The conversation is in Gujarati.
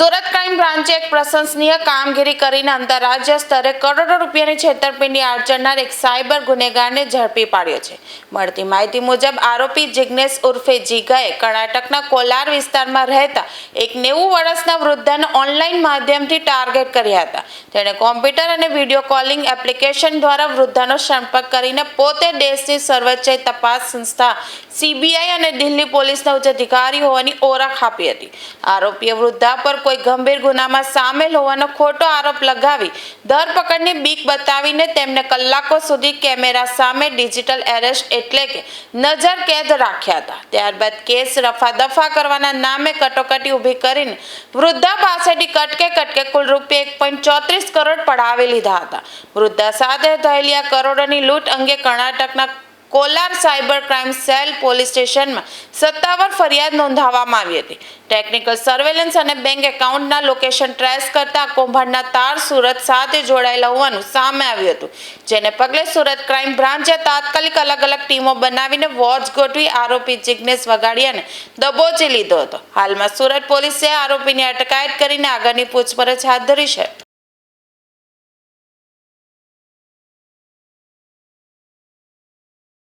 સુરત ક્રાઇમ બ્રાન્ચે એક પ્રશંસનીય કામગીરી કરીને આંતરરાજ્ય સ્તરે કરોડો રૂપિયાની છેતરપિંડી આચરનાર એક સાયબર ગુનેગારને ઝડપી પાડ્યો છે. મળતી માહિતી મુજબ આરોપી જિગ્નેશ ઉર્ફે જીગાએ કર્ણાટકના કોલાર વિસ્તારમાં રહેતા એક 90 વર્ષના વૃદ્ધાને ઓનલાઈન માધ્યમથી ટાર્ગેટ કર્યા હતા. તેણે કોમ્પ્યુટર અને વિડીયો કોલિંગ એપ્લિકેશન દ્વારા વૃદ્ધાનો સંપર્ક કરીને પોતે દેશની સર્વોચ્ચ તપાસ સંસ્થા CBI અને દિલ્હી પોલીસના ઉચ્ચ અધિકારી હોવાની ઓળખ આપી હતી. આરોપીએ વૃદ્ધા પર કોઈ ગંભીર ગુનામાં સામેલ હોવાનો ખોટો આરોપ લગાવી ધરપકડની બીક બતાવીને તેમને કલાકો સુધી કેમેરા સામે ડિજિટલ એરેસ્ટ એટલે કે નજર કેદ રાખ્યા હતા. ત્યારબાદ કેસ રફાદફા કરવાના નામે કટોકટી ઊભી કરીને વૃદ્ધા પાસેથી કટકે કુલ રૂપિયા 1.34 કરોડ પડાવી લીધા હતા. વૃદ્ધા સાથે થયેલી આ કરોડોની લૂંટ અંગે કર્ણાટકના Kolar cyber crime cell police સ્ટેશનમાં સત્તાવાર ફરિયાદ નોંધાવવામાં આવી હતી. ટેકનિકલ સર્વેલન્સ અને બેંક એકાઉન્ટના લોકેશન ટ્રેસ કરતા કૌભાંડના તાર સુરત સાથે જોડાયેલા હોવાનું સામે આવ્યું હતું. જેને પગલે સુરત ક્રાઇમ બ્રાન્ચે તાત્કાલિક અલગ ટીમો બનાવીને વોચ ગોઠવી આરોપી જિગ્નેશ વગાડિયાને દબોચી લીધો હતો. હાલમાં સુરત પોલીસે આરોપીની અટકાયત કરીને આગળની પૂછપરછ હાથ ધરી છે.